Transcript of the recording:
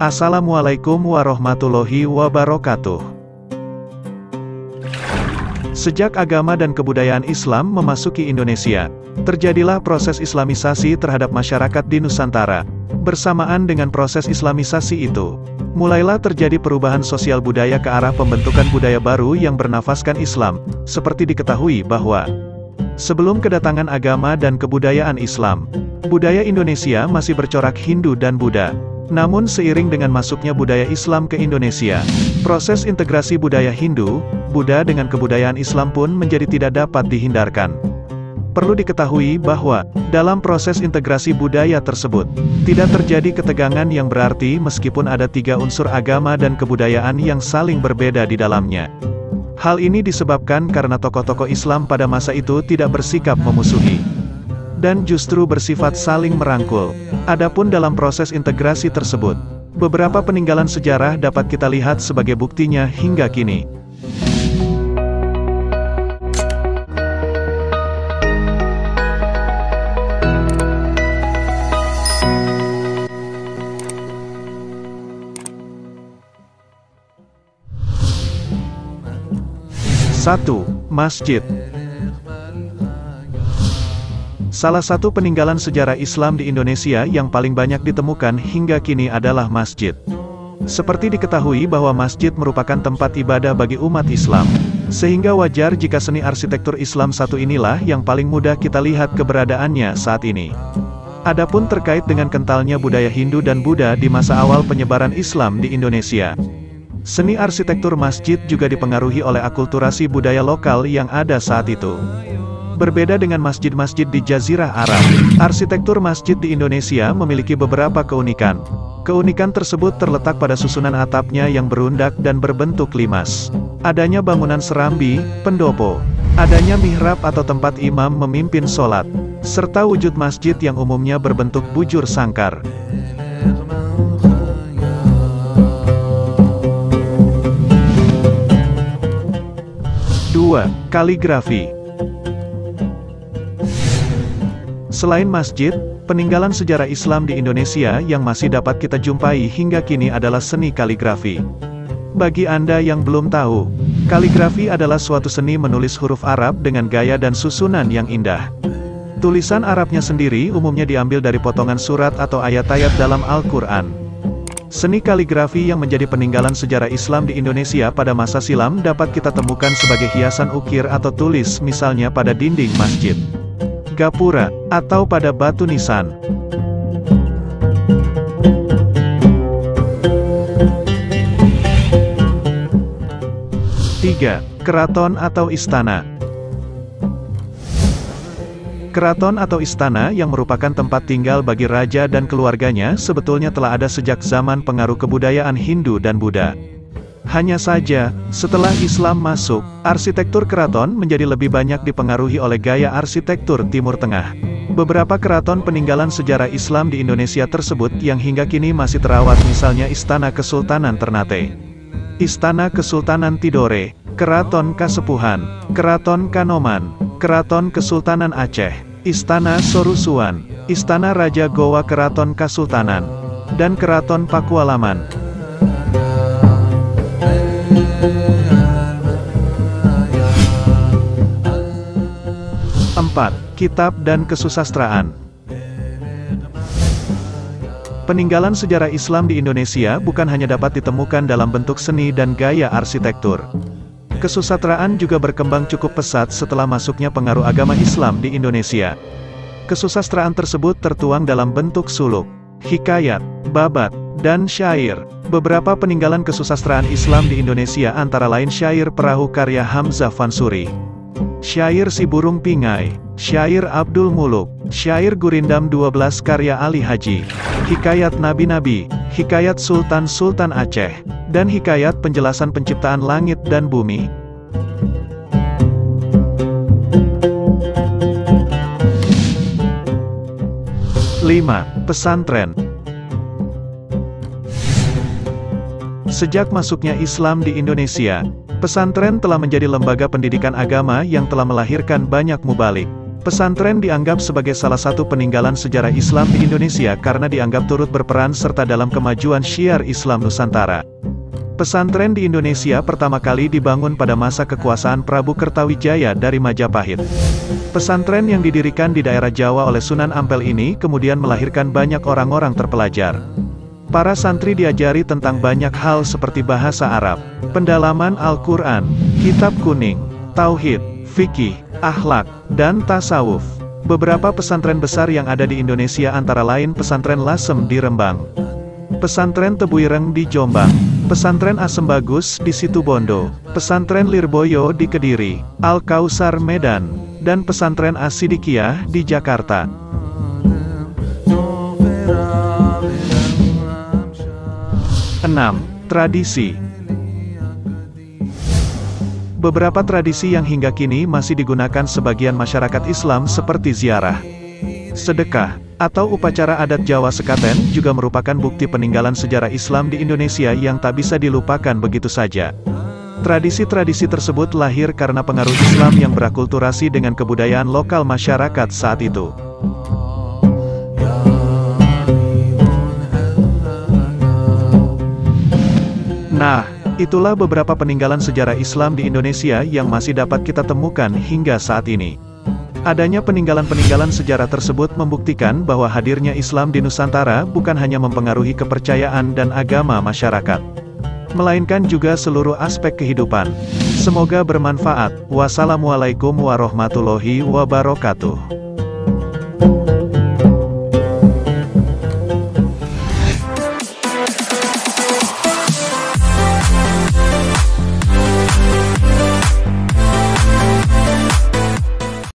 Assalamualaikum warahmatullahi wabarakatuh. Sejak agama dan kebudayaan Islam memasuki Indonesia, terjadilah proses islamisasi terhadap masyarakat di Nusantara. Bersamaan dengan proses islamisasi itu, mulailah terjadi perubahan sosial budaya ke arah pembentukan budaya baru yang bernafaskan Islam. Seperti diketahui bahwa, sebelum kedatangan agama dan kebudayaan Islam, budaya Indonesia masih bercorak Hindu dan Buddha. Namun seiring dengan masuknya budaya Islam ke Indonesia, proses integrasi budaya Hindu, Buddha dengan kebudayaan Islam pun menjadi tidak dapat dihindarkan. Perlu diketahui bahwa, dalam proses integrasi budaya tersebut, tidak terjadi ketegangan yang berarti meskipun ada tiga unsur agama dan kebudayaan yang saling berbeda di dalamnya. Hal ini disebabkan karena tokoh-tokoh Islam pada masa itu tidak bersikap memusuhi, dan justru bersifat saling merangkul. Adapun dalam proses integrasi tersebut, beberapa peninggalan sejarah dapat kita lihat sebagai buktinya hingga kini. Satu, Masjid. Salah satu peninggalan sejarah Islam di Indonesia yang paling banyak ditemukan hingga kini adalah masjid. Seperti diketahui bahwa masjid merupakan tempat ibadah bagi umat Islam, sehingga wajar jika seni arsitektur Islam satu inilah yang paling mudah kita lihat keberadaannya saat ini. Adapun terkait dengan kentalnya budaya Hindu dan Buddha di masa awal penyebaran Islam di Indonesia, seni arsitektur masjid juga dipengaruhi oleh akulturasi budaya lokal yang ada saat itu. Berbeda dengan masjid-masjid di Jazirah Arab, arsitektur masjid di Indonesia memiliki beberapa keunikan. Keunikan tersebut terletak pada susunan atapnya yang berundak dan berbentuk limas. Adanya bangunan serambi, pendopo. Adanya mihrab atau tempat imam memimpin sholat. Serta wujud masjid yang umumnya berbentuk bujur sangkar. Dua, kaligrafi. Selain masjid, peninggalan sejarah Islam di Indonesia yang masih dapat kita jumpai hingga kini adalah seni kaligrafi. Bagi Anda yang belum tahu, kaligrafi adalah suatu seni menulis huruf Arab dengan gaya dan susunan yang indah. Tulisan Arabnya sendiri umumnya diambil dari potongan surat atau ayat-ayat dalam Al-Quran. Seni kaligrafi yang menjadi peninggalan sejarah Islam di Indonesia pada masa silam dapat kita temukan sebagai hiasan ukir atau tulis misalnya pada dinding masjid, gapura, atau pada batu nisan. Tiga, keraton atau istana. Keraton atau istana yang merupakan tempat tinggal bagi raja dan keluarganya sebetulnya telah ada sejak zaman pengaruh kebudayaan Hindu dan Buddha. Hanya saja, setelah Islam masuk, arsitektur keraton menjadi lebih banyak dipengaruhi oleh gaya arsitektur Timur Tengah. Beberapa keraton peninggalan sejarah Islam di Indonesia tersebut yang hingga kini masih terawat misalnya Istana Kesultanan Ternate, Istana Kesultanan Tidore, Keraton Kasepuhan, Keraton Kanoman, Keraton Kesultanan Aceh, Istana Sorusuan, Istana Raja Gowa Keraton Kasultanan, dan Keraton Pakualaman. 4. Kitab dan kesusastraan. Peninggalan sejarah Islam di Indonesia bukan hanya dapat ditemukan dalam bentuk seni dan gaya arsitektur. Kesusastraan juga berkembang cukup pesat setelah masuknya pengaruh agama Islam di Indonesia. Kesusastraan tersebut tertuang dalam bentuk suluk, hikayat, babat, dan syair. Beberapa peninggalan kesusastraan Islam di Indonesia antara lain syair perahu karya Hamzah Fansuri, syair Si Burung Pingai, syair Abdul Muluk, syair Gurindam 12 karya Ali Haji, hikayat Nabi-Nabi, hikayat Sultan-Sultan Aceh, dan hikayat penjelasan penciptaan langit dan bumi. 5. Pesantren. Sejak masuknya Islam di Indonesia, pesantren telah menjadi lembaga pendidikan agama yang telah melahirkan banyak mubalik. Pesantren dianggap sebagai salah satu peninggalan sejarah Islam di Indonesia karena dianggap turut berperan serta dalam kemajuan syiar Islam Nusantara. Pesantren di Indonesia pertama kali dibangun pada masa kekuasaan Prabu Kertawijaya dari Majapahit. Pesantren yang didirikan di daerah Jawa oleh Sunan Ampel ini kemudian melahirkan banyak orang-orang terpelajar. Para santri diajari tentang banyak hal seperti bahasa Arab, pendalaman Al-Quran, kitab kuning, tauhid, fikih, akhlak, dan tasawuf. Beberapa pesantren besar yang ada di Indonesia antara lain Pesantren Lasem di Rembang, Pesantren Tebuireng di Jombang, Pesantren Asem Bagus di Situbondo, Pesantren Lirboyo di Kediri, Al-Kausar Medan, dan Pesantren As-Sidikiyah di Jakarta. 6. Tradisi. Beberapa tradisi yang hingga kini masih digunakan sebagian masyarakat Islam seperti ziarah, sedekah, atau upacara adat Jawa Sekaten juga merupakan bukti peninggalan sejarah Islam di Indonesia yang tak bisa dilupakan begitu saja. Tradisi-tradisi tersebut lahir karena pengaruh Islam yang berakulturasi dengan kebudayaan lokal masyarakat saat itu. Nah, itulah beberapa peninggalan sejarah Islam di Indonesia yang masih dapat kita temukan hingga saat ini. Adanya peninggalan-peninggalan sejarah tersebut membuktikan bahwa hadirnya Islam di Nusantara bukan hanya mempengaruhi kepercayaan dan agama masyarakat, melainkan juga seluruh aspek kehidupan. Semoga bermanfaat. Wassalamualaikum warahmatullahi wabarakatuh.